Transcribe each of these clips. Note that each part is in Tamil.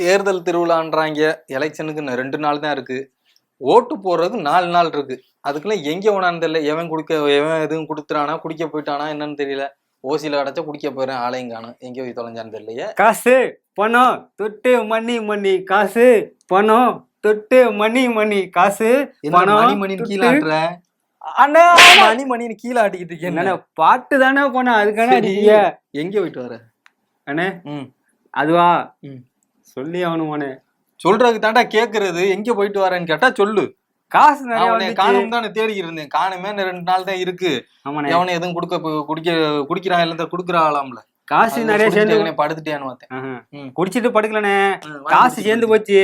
தேர்தல் திருவிழான்றாங்க. எலெக்ஷனுக்கு 2 நாள் தான் இருக்கு. ஓட்டு போடுறதுக்கு 4 நாள் இருக்கு. அதுக்குள்ள எங்க போனான்னு தெரியல. எவன் எதுவும் கொடுத்துறானா, குடிக்க போயிட்டானா என்னன்னு தெரியல. ஓசியில அடைச்சா குடிக்க போறேன், ஆளையும் காணும். எங்க போய் தொலைஞ்சான்னு தெரியலையே. காசு பணம் தொட்டு மணி மணி காசு பணம் தொட்டு மணி மணி காசு பணம் மணி கீழே ஆட்டுற. அண்ணா மணி கீழே ஆட்டிக்கிட்டு இருக்கேன். என்ன பாட்டு தானே போன அதுக்கான எங்க போயிட்டு வர அண்ணே? அதுவா சொல்லி ஆகணுமானே. சொல்றதுக்கு தாண்டா கேக்குறது. எங்க போயிட்டு வரேன்னு கேட்டா சொல்லு. காசு நிறைய காணும் தானே தேடிக்கிட்டு இருந்தேன். காணுமே 2 நாள் தான் இருக்கு. எவனை எதுவும் குடிக்கிறான் இல்ல குடுக்குறாங்களாம்ல. காசு நிறைய சேர்ந்து படுத்துட்டேன்னு பார்த்தேன். குடிச்சிட்டு படுக்கலனே. காசு சேர்ந்து போச்சு.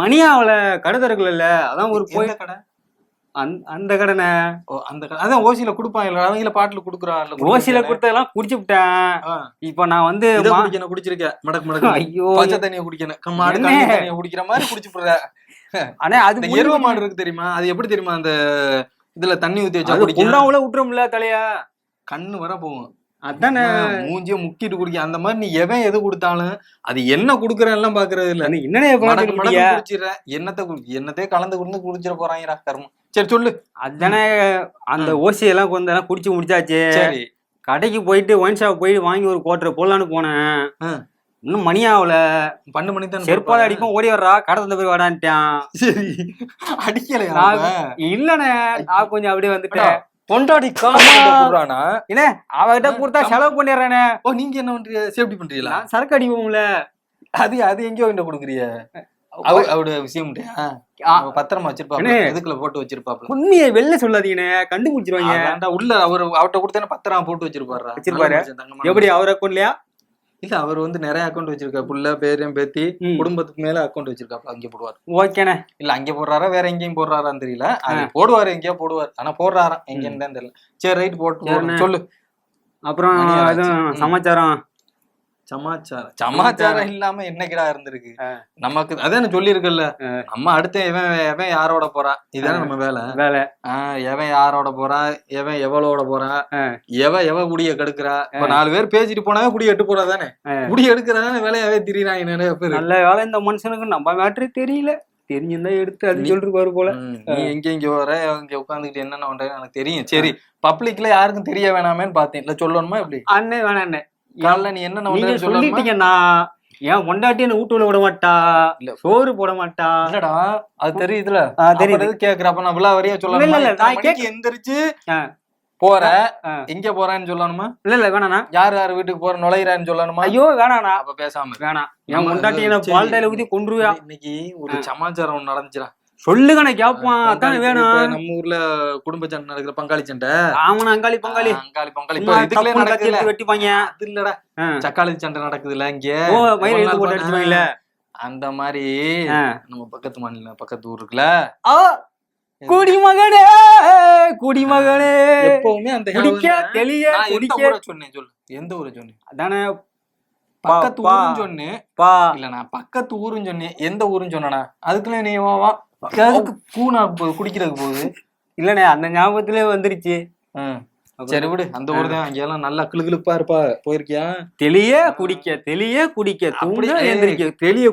மணியா அவள கடை திறக்கல. அதான் ஒரு போய் கடை அந்த கடைனே. அந்த கடை அதான் ஓசியில குடுப்பாங்க. அவங்கள பாட்டுல குடுக்குறான். ஓசியில குடுத்ததெல்லாம் குடிச்சு விட்டேன். இப்ப நான் வந்து குடிச்சிருக்கேன். மடக்கு மடக்கு. ஐயோ பச்சை தண்ணியை குடிக்கணும். மாடு தண்ணியை குடிக்கிற மாதிரி குடிச்சு போடுற. ஆனா அது எருவ மாடு இருக்கு தெரியுமா? அது எப்படி தெரியுமா? அந்த இதுல தண்ணி ஊத்தி வச்சா குண்டாவுல விட்டுரும்ல தலையா. கண்ணு வர போகும். அதானே மூஞ்சிய முக்கிட்டு குடிக்க. அந்த மாதிரி நீ எவன் எது கொடுத்தாலும் அது என்ன குடுக்கறேன் எல்லாம் பாக்குறது இல்ல. என்னன்னு என்னத்தே கலந்து குடிச்சு குடிச்சிட போறாங்கடா கர்மம். சரி சொல்லு. அதானே அந்த ஓசி எல்லாம் கொஞ்சம் குடிச்சு முடிச்சாச்சு. சரி கடைக்கு போயிட்டு ஒயின் ஷாப் போயிட்டு வாங்கி ஒரு கோட்டரை போடலான்னு போனேன். இன்னும் மணி ஆகல. 12 மணி தான். செருப்பால அடிப்போம் ஓடி வர்றா. கடை தந்த போய் வாடான்ட்டான். சரி அடிக்கலையா? இல்லண்ணே நான் கொஞ்சம் அப்படியே வந்துட்டேன். பொண்டாடி காணானா என்ன அவகிட்ட கொடுத்தா செலவு பண்ணிடுறானே. ஓ நீங்க என்ன பண்றீங்க? சேஃப்டி பண்றீங்களா? சரக்கு அடிப்போம்ல. அது எங்கேயோ என்ன கொடுக்குறீங்க? அவட விஷயம் பத்திரமா வச்சிருப்பாங்க. எதுக்குள்ள போட்டு வச்சிருப்பாப்ல. உண்மையை வெளில சொல்லாதீங்கண்ணே, கண்டுபிடிச்சிருவாங்க. உள்ள அவர்கிட்ட கொடுத்தா பத்திரமா போட்டு வச்சிருப்பாரு. எப்படி அவர் அக்கௌண்ட்லயா? இல்ல அவர் வந்து நிறைய அக்கௌண்ட் வச்சிருக்கா. புள்ள பேரையும் பேத்தி குடும்பத்துக்கு மேல அக்கௌண்ட் வச்சிருக்காப்ல. அங்கே போடுவார். ஓகேண்ணே. இல்ல அங்கே போடுறாரா வேற எங்கேயும் போடுறாரான்னு தெரியல. அது போடுவாரு, எங்கேயோ போடுவார். ஆனா போடுறாராம் எங்கன்னு தான் தெரியல. சரி ரைட் போட்டு சொல்லு. அப்புறம் சமாச்சாரம் சமாச்சாரம் இல்லாம என்னக்கிடா இருந்திருக்கு நமக்கு. அதான் சொல்லி இருக்கல. நம்ம அடுத்த எவன் யாரோட போறா இதான நம்ம வேலை. எவன் யாரோட போறா, எவன் எவளோட போறா, எவ குடிய கெடுக்கிறா. இப்ப 4 பேர் பேசிட்டு போனாவே குடி எட்டு போறா தானே. குடி எடுக்கிறானே வேலையாவே திரியிறாங்க நிறைய பேர். நல்ல வேலை இந்த மனுஷனுக்கு நம்ம மேட்ரு தெரியல. தெரிஞ்சுதான் எடுத்து அது சொல்லிருப்பாரு போல. நீ எங்க வர இங்க உட்காந்துக்கிட்டு என்னென்ன பண்றேன்னு எனக்கு தெரியும். சரி பப்ளிக்ல யாருக்கும் தெரிய வேணாமேன்னு பாத்தேன். இல்ல சொல்லணுமா இப்படி? அண்ணே வேணாண்ணே. காலைல நீ என்ன சொல்லிட்டீங்கன்னா ஏன் பொண்டாட்டி என்ன வீட்டுல விட மாட்டா, இல்ல சோறு போட மாட்டா. இல்லடா அது தெரியுதுல. தெரியுது கேக்குறப்ப நான் விழா வரையா சொல்லணும். எந்திரிச்சு போற எங்க போறான்னு சொல்லணுமா? இல்ல வேணாண்ணா. யார் வீட்டுக்கு போற நுழையிறான்னு சொல்லணுமா? ஐயோ வேணாண்ணா. அப்ப பேசாம வேணாம். என் பொண்டாட்டி என்ன பால்டைல ஊத்தி கொன்றுவியா. இன்னைக்கு ஒரு சமாச்சாரம் நடந்துச்சுடா. சொல்லுங்கண்ணே கேப்பான். அதானே வேணும். நம்ம ஊர்ல குடும்ப சண்டை நடக்குற பங்காளி சண்டை. ஆமாண்ணா அங்காளி பங்காளி. இப்ப இதுக்குள்ளே நடக்குதுல. வெட்டிப்பாங்க. அது இல்லடா சக்காளி சண்டை நடக்குதுல இங்க. மயில போட்டு அடிச்சுவாங்கல்ல. அந்த மாதிரி நம்ம பக்கத்து மாநிலம் பக்கத்து ஊர் இருக்குல்ல. குடிமகனே குடிமகனே எப்பவுமே அந்த குடிக்க தெளிய குடிக்க சொன்னேன். சொல்லு எந்த ஊரை சொன்னேன்? அதானே பக்கத்து ஊருன்னு சொன்னேன். இல்லண்ணா பக்கத்து ஊருன்னு சொன்னேன். எந்த ஊருன்னு சொன்னா அதுக்குள்ள நீ பூனா குடிக்கிறதுக்கு போகுது. இல்லண்ணே அந்த ஞாபகத்திலே வந்துருச்சு. சரி விடு. அந்த ஊர் தான். அங்கெல்லாம் நல்லா கிளுகிளுப்பா இருப்பா. போயிருக்கியா? தெளிய குடிக்க தெளிய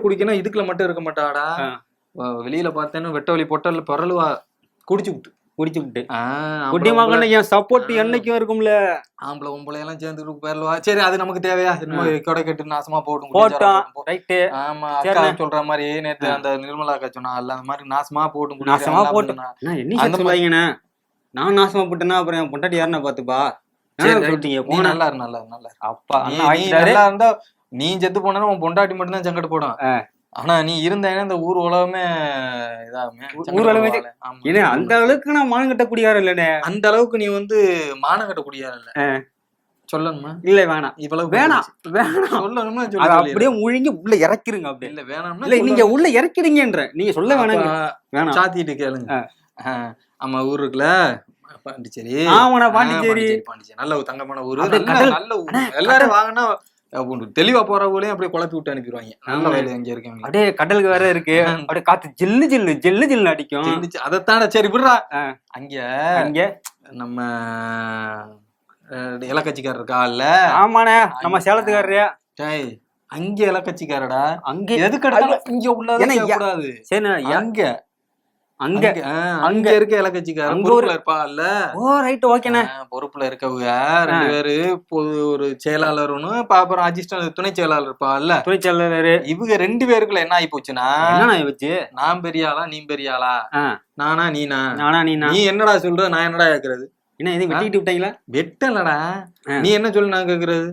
குடிக்கணும். இதுக்குள்ள மட்டும் இருக்க மாட்டாடா. வெளியில பார்த்தேன்னு வெட்ட வழி பொட்டல்ல பரலுவா குடிச்சு விட்டு குடிமகன் என் சப்போர்ட் என்னைக்கும் இருக்கும்ல. ஆம்பளை உம்பளை எல்லாம் சேர்ந்து போயிடலுவா. சரி அது நமக்கு தேவையா? கொடை கட்டு நாசமா போட்டோம். ஆமா அக்கா சொல்ற மாதிரி நேத்து அந்த நிர்மலா அக்கா சொன்னா அந்த மாதிரி நாசமா போட்டும் நாசமா போட்டோம். என்ன சொல்லுவாங்கண்ணே? நான் நாசமா போட்டேன்னா அப்புறம் என் பொண்டாட்டி யாருன்னா பாத்துப்பா சொல்லிட்டீங்க. நல்லா அப்பா நல்லா இருந்தா நீ செத்து போனா உன் பொண்டாட்டி மட்டும் தான் சங்கட போடும். ஆனா நீ இருந்தேன்னா இந்த ஊர் உலகமே இதாகுமே. அந்த அளவுக்கு நான் மானம் கட்டக்கூடியாரு இல்லனே. அந்த அளவுக்கு நீ வந்து மானம் கட்டக்கூடியாரு இல்ல. சொல்லணுமா? இல்ல வேணாம். இவ்வளவு வேணாம் சொல்லணுமா? அப்படியே முழுங்கி உள்ள இறக்கிருங்க. அப்படி இல்ல வேணாம். இல்ல நீங்க உள்ள இறக்கிடுங்கன்ற நீங்க சொல்ல வேணாம். வேணாம் சாத்திட்டு கேளுங்க. ஆமா ஊர் இருக்குல்ல பாண்டிச்சேரி. ஆமாண்ணா பாண்டிச்சேரி. நல்ல தங்கமான ஊரு. நல்ல ஊர். எல்லாரும் வாங்கினா தெளிவா போறவங்களையும் அப்படியே குழப்பி விட்டு அனுப்பிடுவாங்க. நல்ல வேலை அங்க இருக்கேன். அப்படியே கடலுக்கு வேற இருக்கு. அப்படியே காத்து ஜில்லு ஜில்லு ஜில்லு ஜில்லு அடிக்கும். அதைத்தான. சரி விடுறா. அங்க நம்ம இலக்கட்சிக்காரர் இருக்கா இல்ல? ஆமாண்ணே நம்ம சேலத்துக்காரரு. அங்க இலக்கட்சிக்காரடா. அங்க எதுக்கு எடுத்தாலும் இங்க உள்ளதே கூடாது. சரி அங்க அங்க அங்க இருக்க இலக்கட்சிக்காரன் பொறுப்புல இருப்பாங்கல்ல. ஓ ரைட் ஓகேண்ணே. பொறுப்புல இருக்கவங்க 2 பேரு, ஒரு செயலாளர் ஒண்ணு, அப்புறம் அசிஸ்டன்ட் துணை செயலாளர் இருப்பாங்கல்ல. துணை செயலாளர் இவங்க 2 பேருக்குள்ள என்ன ஆகி போச்சுன்னா, என்ன ஆகி போச்சு? நான் பெரியாளா நீ பெரியாளா, நானா நீனா, நீ என்னடா சொல்ற நான் என்னடா கேக்குறது. என்ன இது வெட்டிட்டு விட்டாங்களா? வெட்டலடா, நீ என்ன சொல்லு நான் கேக்குறது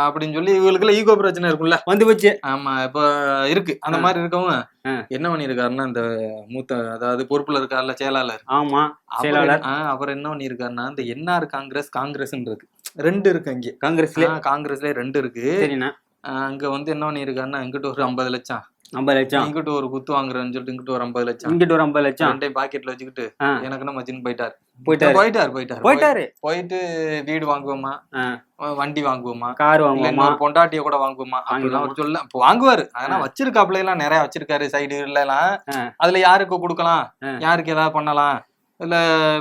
அப்படின்னு சொல்லி இவங்களுக்குள்ள ஈகோ பிரச்சனை இருக்கும்ல, வந்து போச்சு. ஆமா, இப்ப இருக்கு அந்த மாதிரி இருக்கவங்க என்ன பண்ணிருக்காருன்னா, இந்த மூத்த அதாவது பொறுப்புல இருக்காருல்ல செயலாளர். ஆமா செயலாளர். அவர் என்ன பண்ணிருக்காருன்னா, இந்த என்ஆர் காங்கிரஸ் இருக்கு, 2 இருக்கு அங்கே. காங்கிரஸ்ல 2 இருக்கு. அங்க வந்து என்ன பண்ணிருக்காருன்னா, இங்கிட்ட ஒரு 50 லட்சம், இங்கிட்ட ஒரு குத்து வாங்குறேன்னு சொல்லிட்டு இங்கிட்ட ஒரு 50 லட்சம், இங்கிட்ட ஒரு 50 லட்சம் 2 பாக்கெட்ல வச்சுக்கிட்டு எனக்கு நம்ம மச்சின்னு போயிட்டு வீடு வாங்குவோமா, வண்டி வாங்குவோமா, கார் வாங்குவோமா, பொண்டாட்டிய கூட வாங்குவோமா அப்படிலாம் சொல்ல வாங்குவாரு. அதெல்லாம் வச்சிருக்காப்ல எல்லாம் நிறைய வச்சிருக்காரு சைடு எல்லாம். அதுல யாருக்கு கொடுக்கலாம், யாருக்கு ஏதாவது பண்ணலாம், இல்ல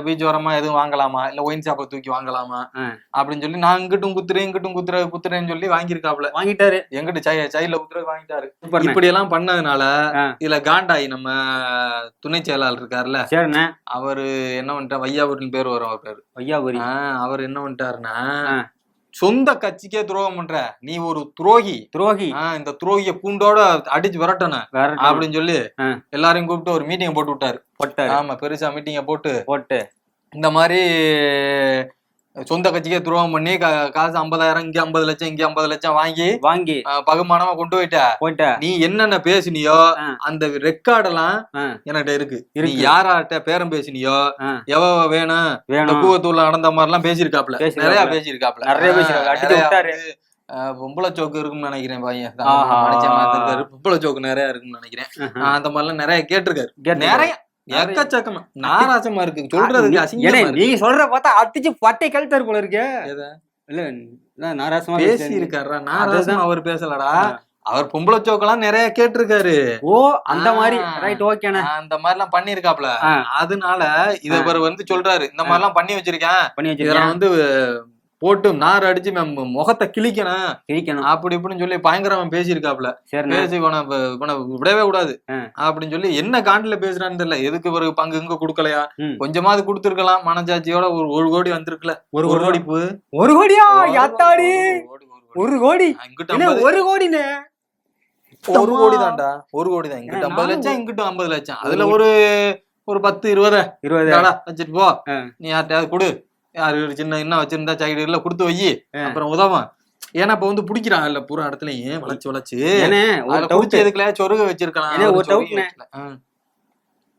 பீச் ஓரமா எதுவும் வாங்கலாமா, இல்ல ஒயின் ஷாப்பை தூக்கி வாங்கலாமா அப்படின்னு சொல்லி நான் இங்கிட்டும் குத்துறேன்னு சொல்லி வாங்கிட்டாரு. எங்கிட்ட சைடுல குத்துறது வாங்கிட்டாரு. இப்படி எல்லாம் பண்ணதுனால இதுல காண்டாயி நம்ம துணை செயலாளர் இருக்காருல்ல, அவரு என்ன பண்ணிட்டார், வையாபுரின்னு பேர் வரும் அவர் பேரு, வையாபுரி. அவர் என்ன பண்ணிட்டாருன்னா, சொந்த கட்சிக்கே துரோகம் பண்ற நீ ஒரு துரோகி, இந்த துரோகிய பூண்டோட அடிச்சு விரட்டணும் அப்படின்னு சொல்லி எல்லாரையும் கூப்பிட்டு ஒரு மீட்டிங் போட்டு விட்டாரு. ஆமா, பெருசா மீட்டிங்க போட்டு இந்த மாதிரி சொந்த கட்சிக்கே துரோகம் பண்ணி காசு 50,000 இங்க 50 லட்சம் இங்க 50 லட்சம் வாங்கி பகுமானமா கொண்டு போயிட்ட. நீ என்னென்ன பேசினியோ அந்த ரெக்கார்ட் எல்லாம் என்கிட்ட இருக்கு. நீ யாராட்ட பேரம் பேசினியோ, எவ வேணும் கூவத்தூர்ல நடந்த மாதிரி எல்லாம் பேசியிருக்காப்ல, நிறைய பேசியிருக்காப்ல. பொம்பளை சோக்கு இருக்குன்னு நினைக்கிறேன் பையன், பொம்பளை சோக்கு நிறைய இருக்குன்னு நினைக்கிறேன். அந்த மாதிரி எல்லாம் நிறைய கேட்டிருக்காரு. நிறைய எக்கச்சக்கமா நாராசமா இருக்கு சொல்றதுக்கு. நீங்க சொல்ற பார்த்தா அடிச்சு பட்டை கழுத்தாரு போல இருக்கு. இல்ல நாராசமா பேசி இருக்காரா? நாராசமா அவர் பேசலடா, அவர் பொம்பளை சோக்கெல்லாம் நிறைய கேட்டிருக்காரு. ஓ அந்த மாதிரி ரைட் ஓகேண்ணா, அந்த மாதிரி எல்லாம் பண்ணிருக்காப்ல. அதனால இத வந்து சொல்றாரு, இந்த மாதிரி எல்லாம் பண்ணி வச்சிருக்கேன், வந்து போட்டு நார் அடிச்சு முகத்தை கிழிக்கணும் அப்படி இப்படின்னு சொல்லி பயங்கரமா பேசியிருக்காப்ல. பேசி விடவே கூடாது அப்படின்னு சொல்லி என்ன காண்டில பேசுறான்னு தெரியல. எதுக்கு ஒரு பங்கு இங்க குடுக்கலையா, கொஞ்சமாவது குடுத்துருக்கலாம், மனசாட்சியோட. ஒரு கோடி வந்திருக்குல, ஒரு கோடி 1 கோடியா யாத்தாடி, 1 கோடி இங்கிட்ட 1 கோடினே, 1 கோடி தான்டா, 1 கோடி தான். இங்கிட்ட 50 லட்சம் இங்கிட்ட 50 லட்சம், அதுல ஒரு 10-20 வச்சுட்டு போ, நீ யார்கிட்டயாவது கொடு, யாரு சின்ன என்ன வச்சிருந்தா சைடுல கொடுத்து வை, அப்புறம் உதவும். ஏன்னா இப்ப வந்து பிடிக்கிறான் இல்ல பூரா இடத்துலயும் வளைச்சு எதுக்குல சொருக வச்சிருக்கலாம்.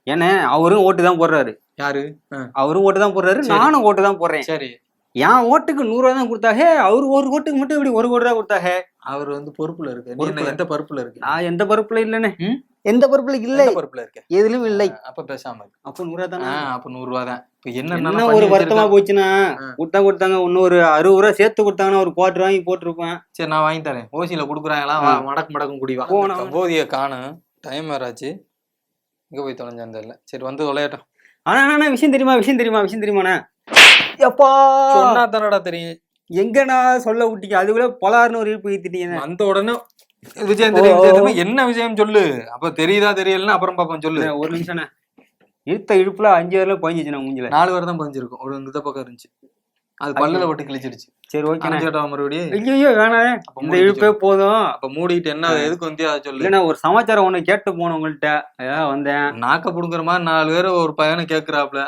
ஏன்னா அவரும் ஓட்டு தான் போடுறாரு. யாரு? அவரும் ஓட்டு தான் போடுறாரு, நானும் ஓட்டு தான் போடுறேன். சரி, என் ஓட்டுக்கு 100 ரூபா தான் கொடுத்தாங்க, அவரு ஒரு ஓட்டுக்கு மட்டும் இப்படி 1 கோடி ரூபா கொடுத்தாங்க. அவர் வந்து பொறுப்புல இருக்கு. எந்த பொறுப்புல இருக்கு? நான் எந்த பொறுப்புல இல்லன்னு, எந்த பொறுப்புல இல்ல, பொறுப்புல இருக்க எதுலயும் இல்லை. அப்ப பேசாம அப்ப 100 ரூபா தானே? அப்ப 100 ரூபா தான். இப்ப என்ன ஒரு வருத்தமா போச்சுன்னா, கொடுத்தாங்க இன்னும் ஒரு 60 ரூபா சேர்த்து கொடுத்தாங்கன்னா ஒரு குவார்டர் வாங்கி போட்டிருப்பேன். சரி நான் வாங்கி தரேன். ஓசியில குடுக்குறாங்களா, மடக்கும் குடிவா. போதிய காணும், டைம் வேறாச்சு, இங்க போய் தொலைஞ்சான்னு தெரியல. சரி வந்து தொலையட்டும். ஆனா விஷயம் தெரியுமாண்ணா? எப்பா சொன்னா தானடா தெரியும். எங்கண்ணா சொல்ல விட்டீங்க, அதுக்குள்ள பொலார்னு ஒரு இழுப்பு ஏத்திட்டீங்க. அந்த உடனே விஜயம் தெரியும். என்ன விஷயம் சொல்லு, அப்ப தெரியுதா தெரியலன்னா அப்புறம் பாப்போம். சொல்லு. ஒரு நிமிஷம், இழுத்த இழுப்புல 5 வரல பதிஞ்சிச்சு, மூஞ்சில 4 வரை தான் பதிஞ்சிருக்கும். ஒரு இந்த பக்கம் இருந்துச்சு, அது பல்லுல போட்டு கிழிச்சிருச்சு. சரி ஓகே, மறுபடியும் ஐயோ வேணாம், இந்த இழுப்பே போதும். அப்ப மூடிட்டு என்ன எதுக்கு வந்து அதை சொல்லு. இல்ல ஒரு சமாச்சாரம் ஒண்ணு கேட்டு போனோம் உங்கள்கிட்ட, அதான் வந்தேன். நாக்க புடுங்குற மாதிரி 4 பேர் ஒரு பையனை கேக்குறாப்ல.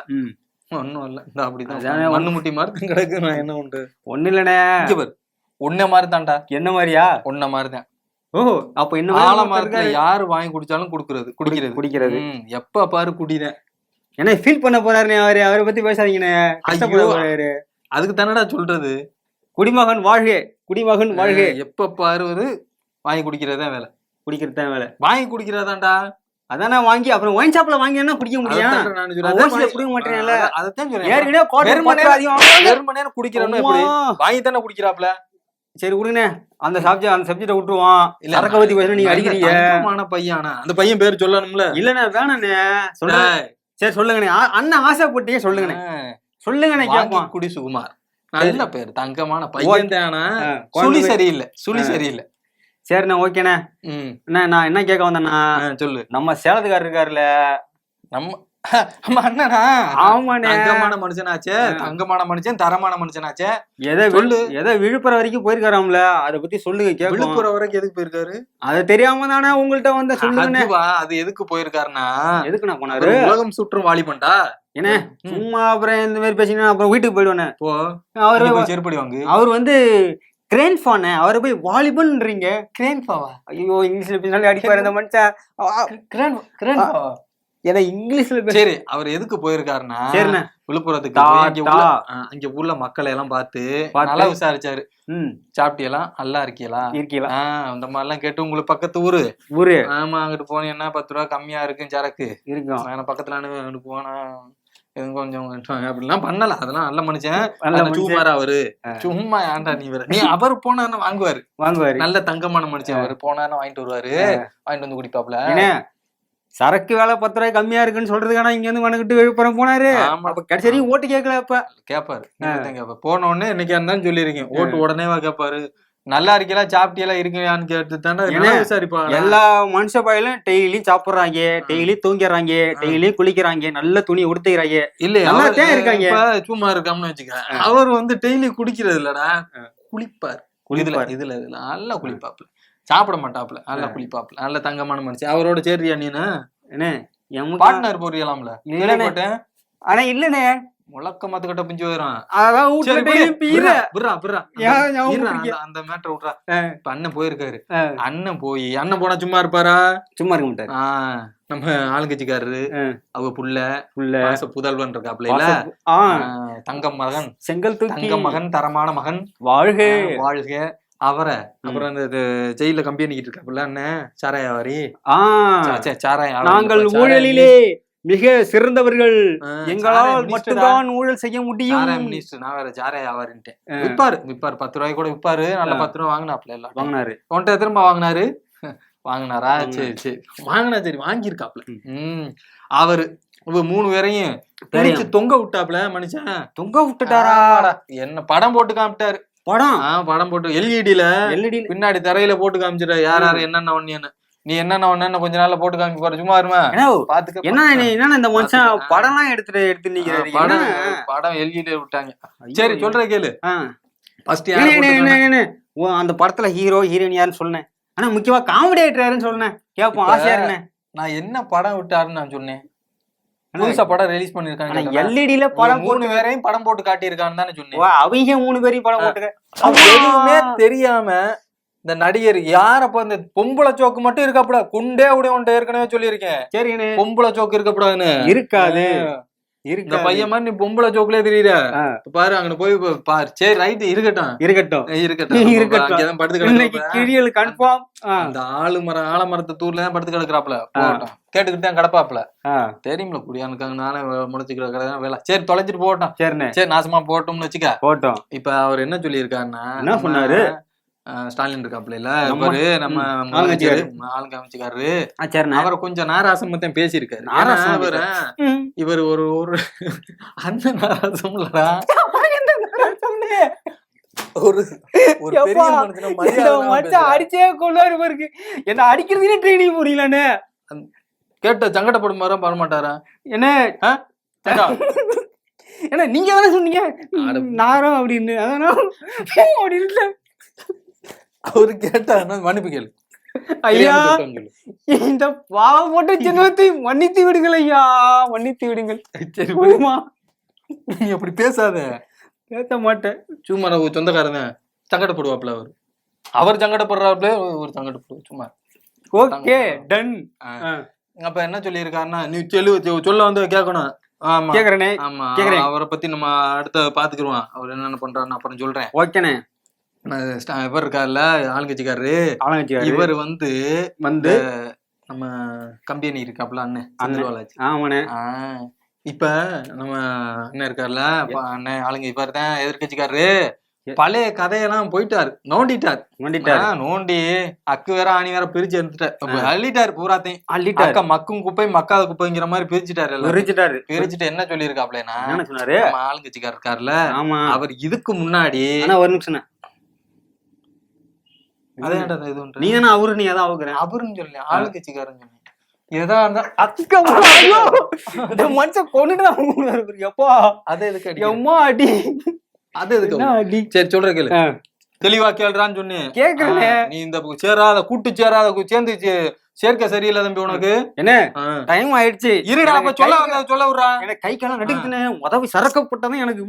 ஒன்னும் இல்ல, இந்த அப்படிதான் மண்ணு முட்டி மாதிரி கிடக்கு. நான் என்ன உண்டு? ஒண்ணு இல்லனே, உன்ன மாதிரி தான்டா. என்ன மாதிரியா? உன்ன மாதிரிதான். ஓ அப்ப இன்னும் ஆலமரத்துல யாரு வாங்கி குடிச்சாலும் குடிக்கிறது எப்ப பாரு குடிதான். ஏன்னா ஃபீல் பண்ண போறாரு அவரை பத்தி பேசாதீங்கண்ணே, கஷ்டப்படுறாரு. அதுக்கு தானடா சொல்றது, குடிமகன் வாழ்க. எப்ப பாரு வாங்கி குடிக்கிறதா வேலை, வாங்கி குடிக்கிறதாண்டா. அதானே வாங்கி அப்புறம் ஒயின் ஷாப்ல வாங்கி என்ன குடிக்க முடியும்? குடிக்க மாட்டேன்ல, அதான் குடிக்கிறேன்னு வாங்கி தானே குடிக்கிறாப்ல. சரி விடுங்கண்ணே, அந்த சப்ஜெக்ட விட்டுருவோம். இல்ல சரக்க பத்தி பேச நீங்க அடிக்கிறீங்க. பையனா அந்த பையன் பேர் சொல்லணும்ல. இல்லண்ணே வேணாண்ணே, சொல்ல. சரி சொல்லுங்கண்ணே, அண்ணன் ஆசைப்பட்டீங்க, சொல்லுங்கண்ணே கேட்போம். குடி சுகுமார் நல்ல பேர், தங்கமான பையன் தானா. சுழி சரியில்லை. சரிண்ணே ஓகேண்ணே. அண்ணா நான் என்ன கேட்க வந்தேன்னா, சொல்லு. நம்ம சேலத்துக்காரர் இருக்காருல்ல, நம்ம அண்ணனா? ஆமாண்ணே. தங்கமான மனுஷனாச்சே, தங்கமான மனுஷன், தரமான மனுஷனாச்சே. ஏதோ விழுப்புரம் வரைக்கும் போயிருக்காராம்ல, அத பத்தி சொல்லுங்க கேட்போம். விழுப்புரம் வரைக்கும் எதுக்கு போயிருக்காரு? அது தெரியாம தானே உங்கள்ட்ட வந்து சொல்லுங்க. அது எதுக்கு போயிருக்காருன்னா, எதுக்கு நான் போனாரு? உலகம் சுற்றும் வாலிபன்டா. என்ன சும்மா அப்புறம் இந்த மாதிரி பேசினா அப்புறம் வீட்டுக்கு போயிடுவானே. அவரு செருப்படி வாங்கு. அவர் வந்து கிரேன் ஃபானே, அவரை போய் வாலிபன்ன்றீங்க. கிரேன் ஃபாவா? ஐயோ இங்கிலீஷ்ல பேசினாலே அடிப்பாரு இந்த மனுஷன். ஏன்னா இங்கிலீஷ்ல. சரி, அவர் எதுக்கு போயிருக்காருன்னா, விழுப்புரத்துக்கு அங்க உள்ள மக்களை எல்லாம் பார்த்து நல்லா விசாரிச்சாரு. சாப்பிட்டியெல்லாம் நல்லா இருக்கீங்களா அந்த மாதிரி எல்லாம் கேட்டு, உங்களுக்கு பக்கத்து ஊரு ஆமா அங்கிட்டு போனீங்கன்னா 10 ரூபா கம்மியா இருக்கு சரக்கு இருக்கும், பக்கத்துல அங்கிட்டு போனா கொஞ்சம் அப்படிலாம் பண்ணல. அதெல்லாம் நல்ல மனுஷன். சும்மாரா அவரு சும்மா ஏன்டா நீ வேற. நீ அவர் போனாருன்னா வாங்குவாரு. நல்ல தங்கமான மனுஷன். அவரு போனாருன்னா வாங்கிட்டு வருவாரு, வாங்கிட்டு வந்து குடிப்பாப்ல. சரக்கு வேலை 10 ரூபாய் கம்மியா இருக்குன்னு சொல்றதுக்கான இங்க இருந்து வணக்கிட்டு விழுப்புரம் போனாரு. கடைசி ஓட்டு கேட்கல. அப்ப கேப்பாரு. போன உடனே இன்னைக்கு இருந்தாலும் சொல்லிருக்கேன், ஓட்டு உடனேவா கேப்பாரு. நல்லா இருக்கலாம் சாப்பிட்டியெல்லாம் இருக்கியான்னு கேட்டு தானே விசாரிப்பாங்க. எல்லா மனுஷ பையிலும் டெய்லியும் சாப்பிடுறாங்க, டெய்லியும் தூங்கிடுறாங்க, டெய்லியும் குளிக்கிறாங்க, நல்ல துணி உடுத்துக்கிறாங்க. இல்ல நல்லாத்தான் இருக்காங்க. சும்மா இருக்காமனு வச்சுக்க. அவர் வந்து டெய்லி குடிக்கிறது இல்லடா, குளிப்பார். இதுல நல்லா குளிப்பாப்ல, சாப்பிட மாட்டாப்ல, நல்லா குளிப்பாப்ல, நல்ல தங்கமான மனுஷன். அவரோட சேரியா நீனு? என்ன பார்ட்னர் போறியலாம்ல? போட்டேன். ஆனா இல்லனே, முழக்க மாத்துக்கிட்ட பிஞ்சு போயிடும். அந்த மேட்டர் விட்றா. இப்ப அண்ணன் போயிருக்காரு. அண்ணன் போனா சும்மா இருப்பாரா? சும்மா இருக்க மாட்டாரு. நம்ம ஆளுங்கட்சிக்காரரு, அவ புள்ள புதல்வன் இருக்காப்ல, தங்க மகன், செங்கல் தங்க மகன், தரமான மகன், வாழ்க அவரை. அப்புறம் இந்த ஜெயில கம்பெனிக்கிட்டு இருக்காப்புல அண்ணன் சாராயாவாரி. நாங்கள் ஊழலிலே மிக சிறந்தவர்கள், எங்களால் மட்டும்தான் ஊழல் செய்ய முடியும். நான் வேற சாராயாவாரின்ட்டேன். விப்பாரு 10 ரூபாய் கூட விப்பாரு. நல்ல 10 ரூபாய் வாங்கினாப்ல. எல்லாம் வாங்கினாரு. உன்ட்ட திரும்ப வாங்கினாரா? சரி வாங்கினா. சரி வாங்கியிருக்காப்ல. அவரு 3 பேரையும் பிடிச்சு தொங்க விட்டாப்ல மனுஷன். தொங்க விட்டுட்டாரா? என்ன படம் போட்டு காமிட்டாரு. படம் போட்டு எல்இடில பின்னாடி தரையில போட்டு காமிச்சிட்டாரு. யாரு என்னென்ன ஒண்ணு, நீ என்னென்ன கொஞ்ச நாள்ல போட்டு காமிக்க போற. சும்மா இருமா பாத்துக்க. என்ன இந்த மனுஷன் படம் எல்லாம் எடுத்து நிக்கிறாரு. படம் எல்இடி விட்டாங்க. சரி சொல்ற கேளு. அந்த படத்துல ஹீரோ ஹீரோயின் யாருன்னு சொன்னேன். ஆனா முக்கியமா காமெடி ஆயிட்டாருன்னு சொன்னேன். கேப்போம் ஆசையா இருந்தேன். நான் என்ன படம் விட்டாருன்னு நான் சொன்னேன். புதுசா படம் ரிலீஸ் பண்ணிருக்காங்க. எல்இடில படம் 3 பேரையும் படம் போட்டு காட்டியிருக்கான்னு தானே சொன்னேன். அவங்க 3 பேரையும் படம் போட்டு எதுவுமே தெரியாம இந்த நடிகர் யாரப்ப இந்த பொம்பளை சோக்கு மட்டும் இருக்கப்பட குண்டே உடைய ஏற்கனவே சொல்லியிருக்கேன். சரி, பொம்பளை சோக்கு இருக்கக்கூடாதுன்னு. இருக்காது. இந்த பையன் மாதிரி நீ பொம்பளை ஜோக்குலயே தெரியுற பாரு. அங்க போய் பாரு. சரி ரைட், இருக்கட்டும். அந்த ஆலமரத்து தூர்ல தான் படுத்து கிடக்குறாப்ல. கேட்டுக்கிட்டு தான் கிடப்பாப்ல. தெரியும்ல குடியானுக்காங்க நானே முடிச்சு கிடக்குறதா வேலை. சரி தொலைஞ்சிட்டு போட்டோம். சரி நாசமா போட்டோம்னு வச்சுக்க. போட்டோம். இப்ப அவர் என்ன சொல்லி இருக்காருன்னா, என்ன சொன்னாரு? ஸ்டாலின் இருக்காப்ல, நம்ம ஆளுங்க அமைச்சுக்காரு. அவரை கொஞ்சம் நாராசமத்தான் பேசியிருக்காரு. இவர் ஒரு அந்த நாராசம் இல்லடா, அடிச்சே கொள்ளாரு பாருக்கு. என்ன அடிக்கிறதுனே ட்ரைனிங் புரியலன்னு கேட்ட சங்கடப்படுமாரா வரமாட்டாரா? என்ன ஏன்னா நீங்க தானே சொன்னீங்க நாரம் அப்படின்னு. அதனால அப்படின்னு அவரு கேட்டா மன்னிப்பு கேளு. ஐயா இந்த பாவம் போட்ட ஜென்மத்தை மன்னித்து விடுங்கள் ஐயா, மன்னித்து விடுங்கள். சரி போதுமா, நீ அப்படி பேசாத. பேச மாட்டேன். சும்மா சொந்தக்காரன் சங்கடப்படுவாப்ல. அவர் சங்கடப்படுறாப்ல, ஒரு சங்கடப்படுவோம் சும்மா. Okay done. அப்ப என்ன சொல்லி இருக்காருன்னா, நீ சொல்ல வந்து கேட்கணும். ஆமா கேக்குறேனே. ஆமா அவரை பத்தி நம்ம அடுத்த பாத்துக்கிருவோம். அவர் என்னென்ன பண்றாருன்னு அப்புறம் சொல்றேன். ஓகேண்ணே. இவர் இருக்காருல்ல ஆளுங்கட்சிக்காரரு, இவர் வந்து நம்ம கம்பெனி இருக்காப்ல அண்ணன். இப்ப நம்ம அண்ணன் இருக்காருல்ல அண்ணன் ஆளுங்க, இவர் தான் எதிர்கட்சிக்காரரு. பழைய கதையெல்லாம் போயிட்டாரு, நோண்டி அக்கு வேற ஆணி வேற பிரிச்சு எடுத்துட்டாரு, அள்ளிட்டாரு பூராத்தையும். அள்ளிட்டாரு. மக்கும் குப்பை மக்காத குப்பைங்கிற மாதிரி பிரிச்சுட்டாரு. பிரிச்சுட்டு என்ன சொல்லி இருக்காப்லன்னா, ஆளுங்கட்சிக்காரர் இருக்காருல்ல, அவர் இதுக்கு முன்னாடி ஒரு நிமிஷம் அதே இது நீ தானே அவரு, நீ அதான் அவுக்குறேன். அவருன்னு சொல்லி ஆளுங்கட்சிக்காரன்னு சொன்னேன். எதா இருந்தா மனுஷன் கொண்டுட்டு எப்பா அது எதுக்கு எம்மா அடி, அது எதுக்கு அடி. சரி சொல்ற கேளு, தெளிவா கேள்றான்னு சொன்னேன். கேக்குறேன். நீ இந்த சேராத கூட்டு சேராத சேர்ந்து சேர்க்கை சரியில்லை தம்பி உனக்கு. என்ன டைம் ஆயிடுச்சு, இருடா அப்ப சொல்ல விடுறா. எனக்கு கை காலம் நடுக்குதுனே, உதவி சரக்கப்பட்டதான் எனக்கு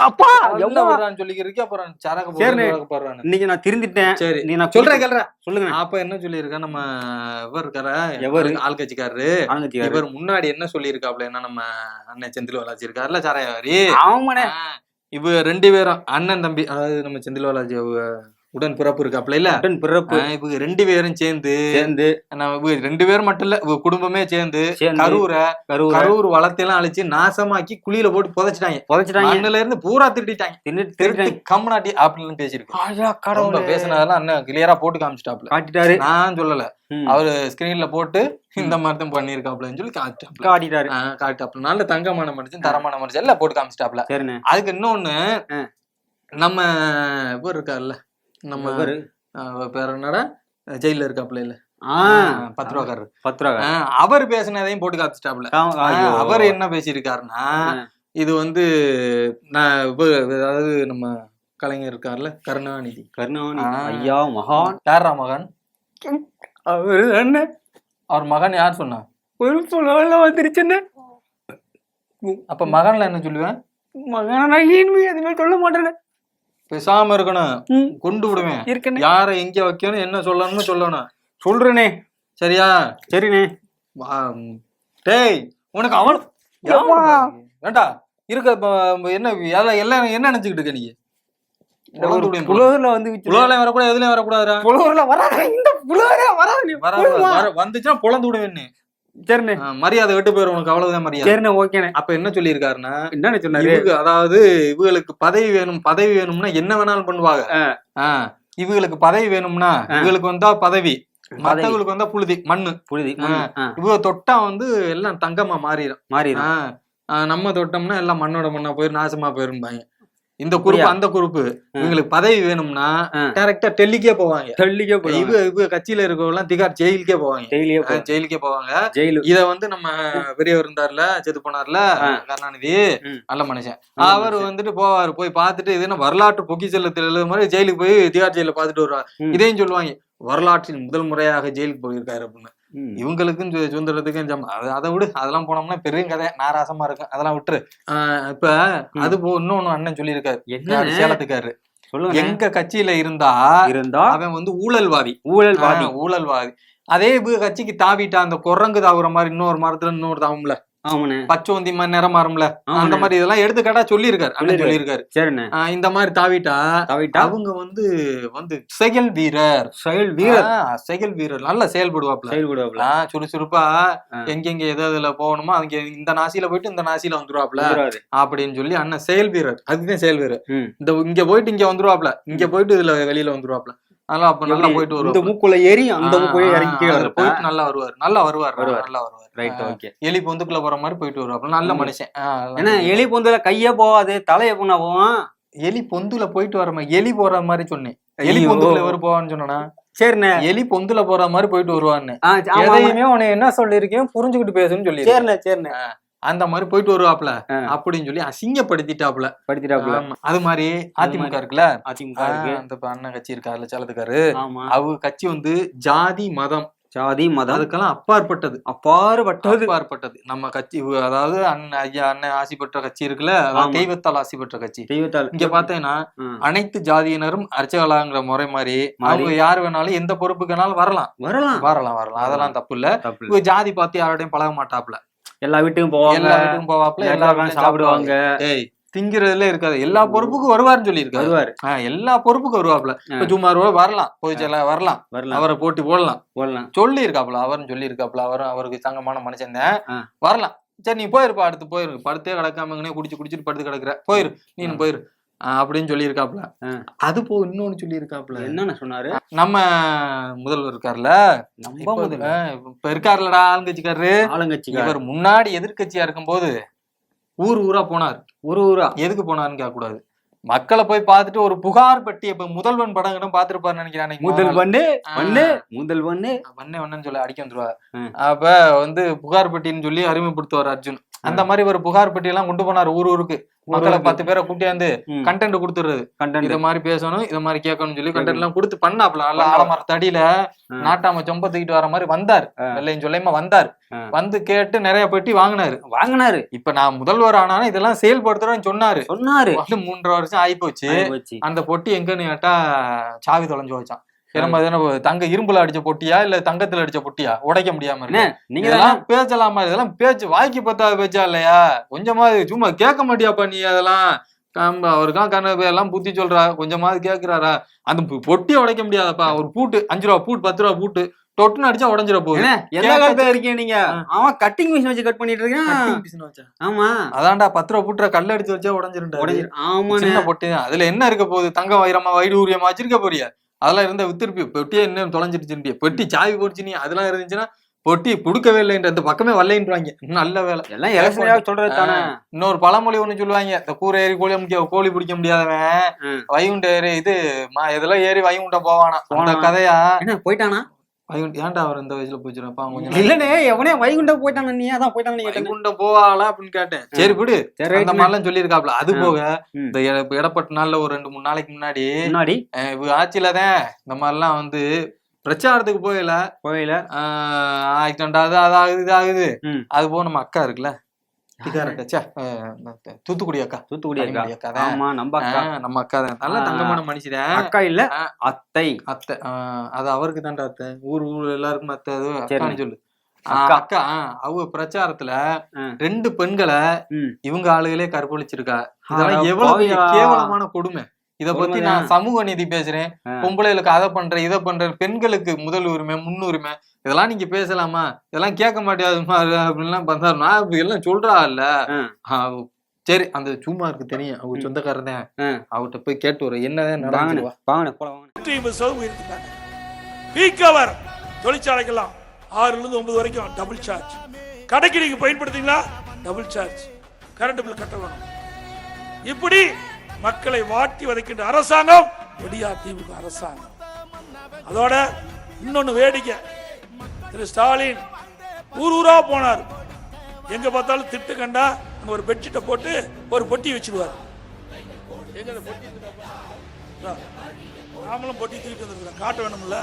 அப்பா எவ்வளவு சொல்லிக்கிறீங்க. அப்புறம் சரக்கு போடுறான்னு இன்னைக்கு நான் திருந்திட்டேன். சரி நீ நான் சொல்றேன் கேள்ற. சொல்லுங்க. அப்ப என்ன சொல்லியிருக்கா நம்ம இவர் இருக்கார, எவரு ஆள்கட்சிக்காரரு, இவர் முன்னாடி என்ன சொல்லியிருக்காப்ல, என்ன நம்ம அண்ணன் செந்தில் பாலாஜி இருக்காருல்ல சாரையாரி, ஆமாண்ணே. இவ 2 பேரும் அண்ணன் தம்பி, அதாவது நம்ம செந்தில் பாலாஜி உடன் பிறப்பு இருக்காப்ல இல்ல, உடன் பிறப்பு. இவங்க 2 பேரும் சேர்ந்து 2 பேரும் மட்டும் இல்ல, குடும்பமே சேர்ந்து கரூர் வளத்தையெல்லாம் அழிச்சு நாசமாக்கி குழியில போட்டு புதைச்சிட்டாங்க. மண்ணுல இருந்து பூரா திருட்டிட்டாங்க. கம்மநாட்டி அப்படின்னு பேசிருக்கு. பேசினதெல்லாம் அண்ணன் கிளியரா போட்டு காமிச்சிட்டாப்ல. நான் சொல்லல, அவரு ஸ்கிரீன்ல போட்டு இந்த மாதிரி தான் பண்ணிருக்காப்லன்னு சொல்லி காட்டிட்டாப்ல. நல்ல தங்கமான மனுஷன், தரமான மனுஷன் எல்லாம் போட்டு காமிச்சிட்டாப்ல. அதுக்கு இன்னொன்னு, நம்ம இவர் இருக்காருல்ல, நம்ம பேர் என்னடா, ஜெயில இருக்காப்ல இல்ல, 10 ரூபாக்காரர், அவர் பேசினதையும் போட்டு காமிச்சிட்டாப்ல. அவர் என்ன பேசியிருக்காருன்னா, இது வந்து நான் அதாவது நம்ம கலைஞர் இருக்காருல்ல, கருணாநிதி ஐயா மகான். யாரா மகான்? அவரு என்ன, அவர் மகன் யார் சொன்னா? ஒரு புலவல வந்துருச்சுன்னு. அப்ப மகன்ல என்ன சொல்லுவேன்? மகனா எதுவுமே சொல்ல மாட்டேன். பேசாம இருக்கணும், கொண்டு விடுவேன். யார எங்க வைக்கணும், என்ன சொல்லணும்னு சொல்லணும். சொல்றேனே. சரியா? சரிண்ணே. டேய் உனக்கு அவன் வேண்டா இருக்க என்ன எல்லாம் என்ன நினைச்சுக்கிட்டு இருக்க நீ? புலவர்ல வந்து புலவர்ல வரக்கூடாது, எதுலயும் வரக்கூடாதுடா. புலவர்ல வராது, இந்த புலவரே வராது. வந்துச்சுன்னா பொழந்து விடுவேன்னு. சரிண்ணே. மரியாதை விட்டு போயிடும் உனக்கு, அவ்வளவுதான் மரியாதை. சரிண்ணே, ஓகேண்ணே. அப்ப என்ன சொல்லியிருக்காருன்னா, என்ன சொன்னாரு, அதாவது இவங்களுக்கு பதவி வேணும்னா என்ன வேணாலும் பண்ணுவாங்க. இவங்களுக்கு பதவி வேணும்னா இவங்களுக்கு வந்தா பதவி, மத்தவங்களுக்கு வந்தா புழுதி மண்ணு. இவங்க தொட்டா வந்து எல்லாம் தங்கமா மாறிடும். நம்ம தொட்டோம்னா எல்லாம் மண்ணோட மண்ணா போயிரும், நாசமா போயிருப்பாங்க. இந்த குரூப் அந்த குரூப். இவங்களுக்கு பதவி வேணும்னா டைரக்டா டெல்லிக்கே போவாங்க. இவங்க கட்சியில இருக்கவங்க திகார் ஜெயிலுக்கே போவாங்க. இத வந்து நம்ம பெரியவர் இருந்தார்ல, செத்து போனார்ல கருணாநிதி, நல்ல மனுஷன். அவர் வந்துட்டு போவாரு, போய் பார்த்துட்டு இது என்ன வரலாற்று பொக்கிஷத்துல எழுத மாதிரி ஜெயிலுக்கு போய் திகார் ஜெயில பாத்துட்டு வருவார். இதையும் சொல்லுவாங்க, வரலாற்றில் முதல் முறையாக ஜெயிலுக்கு போயிருக்காரு அப்படின்னு. இவங்களுக்கும் சுதந்திரத்துக்கும் அதை விடு, அதெல்லாம் போனோம்னா பெரிய கதை, நாராசமா இருக்கும், அதெல்லாம் விட்டுரு. இப்ப அது இன்னொன்னு அண்ணன் சொல்லியிருக்காரு, சேலத்துக்காரு, எங்க கட்சியில இருந்தா அவன் வந்து ஊழல்வாதி. அதே கட்சிக்கு தாவிட்டா அந்த குரங்கு தாவுற மாதிரி இன்னொரு மரத்துல இன்னொரு தாவும்ல, பச்சோந்தி மாதிரி நேரம் மாறும்ல, அந்த மாதிரி இதெல்லாம் எடுத்துக்காட்டா சொல்லியிருக்காரு அண்ணன் சொல்லியிருக்காரு. இந்த மாதிரி தாவிட்டா அவங்க வந்து செயல் வீரர் நல்லா செயல்படுவாப்ல. சுறுசுறுப்பா எங்கெங்க எதுல போகணுமோ அங்க இந்த நாசியில போயிட்டு இந்த நாசியில வந்துருவாப்ல அப்படின்னு சொல்லி அண்ணன் செயல் வீரர். அதுதான் செயல் வீரர். இந்த இங்க போயிட்டு இங்க வந்துருவாப்ல, இங்க போயிட்டு இதுல வெளியில வந்துருவாப்ல. நல்லா அப்ப நல்லா போயிட்டு வருவார். இந்த மூக்குள்ள ஏறி அந்த மூக்குள்ள இறங்கி போயிட்டு நல்லா வருவார். Right, okay. எலி பொந்துக்குள்ள போற மாதிரி போயிட்டு வருவாப்ல, நல்ல மனுஷன். ஏன்னா எலி பொந்துல கையே போவாது, தலைய போனா போவான். எலி பொந்துல போயிட்டு வர மாதிரி, எலி போற மாதிரி சொன்னேன். எலி பொந்துல எவரு போவான்னு சொன்னா, சரிண்ணே, எலி பொந்துல போற மாதிரி போயிட்டு வருவான்னு. எதையுமே உன்னை என்ன சொல்லிருக்கேன் புரிஞ்சுக்கிட்டு பேசுன்னு சொல்லி, சரிண்ணே அந்த மாதிரி போயிட்டு வருவாப்ல அப்படின்னு சொல்லி அசிங்கப்படுத்திட்டாப்ல. அது மாதிரி அதிமுக இருக்குல்ல, அந்த அண்ணன் கட்சி இருக்காருல்ல சேலத்துக்காரு, அவங்க கட்சி வந்து ஜாதி மதம் அதுக்கெல்லாம் அப்பாற்பட்டது நம்ம கட்சி. அதாவது அண்ணன் ஆசி பெற்ற கட்சி இருக்குல்ல, தெய்வத்தால் ஆசி பெற்ற கட்சி. இங்க பாத்தீங்கன்னா அனைத்து ஜாதியினரும் அர்ச்சகலாங்கிற முறை மாதிரி அவங்க யாரு வேணாலும் எந்த பொறுப்புக்குனாலும் வரலாம். அதெல்லாம் தப்பு இல்ல. ஜாதி பார்த்து யாரோடையும் பழக மாட்டாப்ல, எல்லா வீட்டுக்கும் போவாப்ல, எல்லாரும் சாப்பிடுவாங்க, திங்கிறதுல இருக்காது. எல்லா பொறுப்புக்கும் வருவாருன்னு சொல்லியிருக்காரு. எல்லா பொறுப்புக்கும் வருவாப்ல. சும்மா வரலாம், பொதுச்செயலா வரலாம், அவரை போட்டி போடலாம் சொல்லி இருக்காப்ல. அவரும் சொல்லி இருக்காப்ல, அவருக்கு தங்கமான மனுஷன் தான், வரலாம். சரி நீ போயிருப்பா, அடுத்து போயிரு, படுத்தே கிடக்காம குடிச்சிட்டு படுத்து கிடக்குற, போயிரு நீனு போயிரு அப்படின்னு சொல்லி இருக்காப்ல. அது போ இன்னொன்னு சொல்லி இருக்காப்ல. என்னன்னு சொன்னாரு, நம்ம முதல்வர் இருக்காருல்ல, இப்ப இருக்காருலடா ஆளுங்கட்சிக்காரரு, இவர் முன்னாடி எதிர்கட்சியா இருக்கும் போது ஊரா போனார். எதுக்கு போனாருன்னு கேட்க கூடாது, மக்களை போய் பார்த்துட்டு ஒரு புகார் பெட்டி இப்ப முதல்வன் படம் பாத்துருப்பாரு நினைக்கிறேன். முதல்வன்னு சொல்லி அடிக்க வந்துருவா. அப்ப வந்து புகார் பெட்டின்னு சொல்லி அறிமுகப்படுத்துவார் அர்ஜுன். அந்த மாதிரி ஒரு புகார் பெட்டி எல்லாம் கொண்டு போனார் ஊருக்கு. மக்களை 10 பேரை கூட்டியாந்து கண்டென்ட் கொடுத்துருது. இத மாதிரி பேசணும், இத மாதிரி கேட்கணும்னு சொல்லி கண்டென்ட் எல்லாம் கொடுத்து பண்ணாப்ல. நல்லா ஆலமர தடியில நாட்டாம சொம்ப தூக்கிட்டு வர மாதிரி வந்தார். வெள்ளையும் சொல்லையுமா வந்தார். வந்து கேட்டு நிறைய பெட்டி வாங்கினாரு. இப்ப நான் முதல்வர் ஆனாலும் இதெல்லாம் செயல்படுத்துறேன்னு சொன்னாரு. 3.5 வருஷம் ஆயிப்போச்சு. அந்த பொட்டி எங்கன்னு கேட்டா சாவி தொலைஞ்சு வச்சான். தங்க இரும்புல அடிச்ச பொட்டியா இல்ல தங்கத்துல அடிச்ச பொட்டியா உடைக்க முடியாம இருக்கு. நீங்க இதெல்லாம் பேசலாமா? இதெல்லாம் பேச்சு வாய்க்கு பத்தாத பேச்சா இல்லையா? கொஞ்சமாவது சும்மா கேட்க மாட்டியாப்பா நீ? அதெல்லாம் அவருக்கான் கண்ண எல்லாம் புத்தி சொல்றா, கொஞ்சமாவது கேக்குறாரா? அந்த பொட்டியை உடைக்க முடியாதப்பா. ஒரு பூட்டு 5 ரூபா பூட்டு 10 ரூபா பூட்டு தொட்டுன்னு அடிச்சா உடஞ்சிட போகுது. இருக்கீங்க நீங்க? அவன் கட்டிங் மிஷின் வச்சு கட் பண்ணிட்டு இருக்கேன். ஆமா அதான்டா 10 ரூபா பூட்டுற கல்ல அடிச்சு வச்சா உடஞ்சிருந்தா பொட்டி. அதுல என்ன இருக்க போகுது? தங்க வைரமா வைடூரியமா வச்சிருக்க போறியா? அதெல்லாம் இருந்தா வித்திருப்பி. பொட்டியே இன்னும் தொலைஞ்சிருச்சு. பொட்டி சாவி போடுச்சு. நீ அதெல்லாம் இருந்துச்சுன்னா பொட்டி புடுக்கவே இல்லைன்ற பக்கமே வரலைன்றாங்க. நல்ல வேலை எல்லாம் சொல்றது தானே. இன்னொரு பழமொழி ஒண்ணு சொல்லுவாங்க, இந்த கூரை ஏறி கோழி பிடிக்க முடியாதவன் வைகுண்ட ஏறி இதெல்லாம் ஏறி வைகுண்டம் போவானா. அந்த கதையா போயிட்டானா? ஏன்டா அவர் இந்த வயசுல போச்சுப்பா? இல்லனே எவனே வைகுண்டம் போயிட்டாங்க. நீ அதான் போயிட்டாங்க. வைகுண்டம் போவாளா அப்படின்னு கேட்டேன். சரி விடு, அந்த மாதிரிலாம் சொல்லியிருக்காப்ல. அது போக இந்த இடப்பட்ட நாள்ல ஒரு 2-3 நாளைக்கு முன்னாடி ஆட்சியிலதான் இந்த மாதிரிலாம் வந்து பிரச்சாரத்துக்கு போயில ஆக்சிடென்ட் ஆகுது இது ஆகுது. அது போக நம்ம அக்கா இருக்குல்ல, தூத்துக்குடி அக்கா நம்ம அக்கா தான். நல்ல தங்கமான மனுஷன். அக்கா இல்ல அத்தை. அது அவருக்கு தான்டா அத்தை. ஊர் எல்லாருக்கும் அத்தை. அது சொல்லு அக்கா. அவங்க பிரச்சாரத்துல 2 பெண்களை இவங்க ஆளுகளே கற்பழிச்சிருக்கா. இதெல்லாம் எவ்வளவு கேவலமான கொடுமை. இத பத்தி நான் சமூக நீதி பேசுறேன், பொம்பளைகளுக்கு அதை பண்றேன் இதை பண்றேன், பெண்களுக்கு முதல் உரிமை முன்னுரிமை, இதெல்லாம் நீங்க பேசலாமா? இதெல்லாம் கேட்க மாட்டேங்குது அப்படின்லாம் பண்ணாரு. நான் இப்படி எல்லாம் சொல்றா இல்ல. சரி, அந்த சும்மாருக்கு தெரியும், அவங்க சொந்தக்காரர் தான். அவர்கிட்ட போய் கேட்டு வர என்னதான் நடந்துருவா. தொழிற்சாலைக்கெல்லாம் 6-9 வரைக்கும் டபுள் சார்ஜ். கடைக்கு நீங்க பயன்படுத்தீங்களா டபுள் சார்ஜ். கரண்ட் பில் கட்ட வேணும். இப்படி மக்களை வாட்டி வதைக்கின்ற அரசாங்கம் விடியா திமுக அரசாங்கம். அதோட இன்னொன்னு வேடிக்கை, திரு ஸ்டாலின் ஊரா போனார். எங்க பார்த்தாலும் திட்டு கண்டா ஒரு பெட்ஷீட்டை போட்டு ஒரு பொட்டி வச்சிருவார். நாமளும் பொட்டி தூக்கிட்டு வந்துருக்கோம், காட்ட வேணும்ல.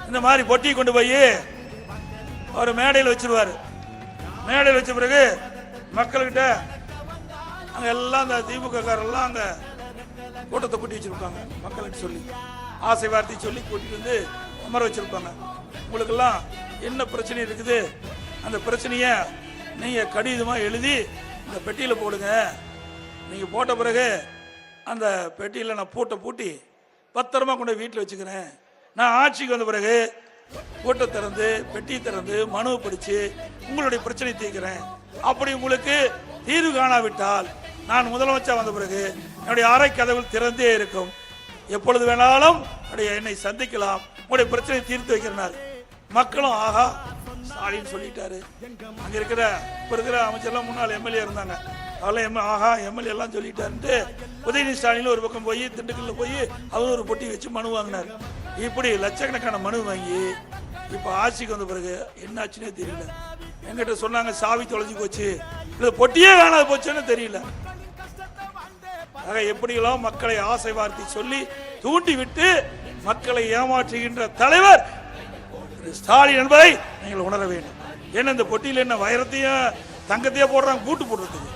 இந்த மாதிரி பொட்டியை கொண்டு போய் ஒரு மேடையில் வச்சிருவாரு. மேடையில் வச்ச பிறகு மக்கள்கிட்ட அங்க எல்லாம் அந்த திமுக காரெல்லாம் அங்க கூட்டத்தை கூட்டி வச்சிருப்பாங்க. மக்கள்கிட்ட சொல்லி ஆசை வார்த்தை சொல்லி கூட்டிட்டு வந்து அமர வச்சிருப்பாங்க. உங்களுக்கெல்லாம் என்ன பிரச்சனை இருக்குது, அந்த பிரச்சனைய நீங்க கடிதமா எழுதி இந்த பெட்டியில போடுங்க. நீங்க போட்ட பிறகு அந்த பெட்டியில நான் பூட்டி பத்திரமா கொண்டு வீட்டில் வச்சுக்கிறேன். நான் ஆட்சிக்கு வந்த பிறகு கூட்ட திறந்து பெட்டி திறந்து மனு படிச்சு உங்களுடைய பிரச்சனை தீர்க்கிறேன். அப்படி உங்களுக்கு தீர்வு காணாவிட்டால் நான் முதலமைச்சர் வந்த பிறகு என்னுடைய அறை கதவுகள் திறந்தே இருக்கும். எப்பொழுது வேணாலும் என்னை சந்திக்கலாம், உங்களுடைய பிரச்சனையை தீர்த்து வைக்கிறார். மக்களும் ஆஹா ஸ்டாலின் சொல்லிட்டாரு. அங்க இருக்கிற அமைச்சர்லாம் முன்னாள் எம்எல்ஏ இருந்தாங்க. அதெல்லாம் ஆஹா எம்எல்ஏ எல்லாம் சொல்லிட்டாருன்ட்டு உதயநிதி ஸ்டாலின் ஒரு பக்கம் போய் திண்டுக்கல்ல போய் அவர் ஒரு பொட்டி வச்சு மனு வாங்கினார். இப்படி லட்சக்கணக்கான மனு வாங்கி இப்ப ஆட்சிக்கு வந்த பிறகு என்னாச்சுன்னே தெரியல. என்கிட்ட சொன்னாங்க சாவி தொலைஞ்சு போச்சு, பொட்டியே காணாது போச்சுன்னு தெரியல. ஆக எப்படியெல்லாம் மக்களை ஆசை வார்த்தை சொல்லி தூண்டி விட்டு மக்களை ஏமாற்றுகின்ற தலைவர் ஸ்டாலின் என்பதை நீங்கள் உணர வேண்டும். ஏன்னா இந்த பொட்டியில் என்ன வைரத்தையும் தங்கத்தையும் போடுறாங்க, கூட்டு போடுறதுக்கு.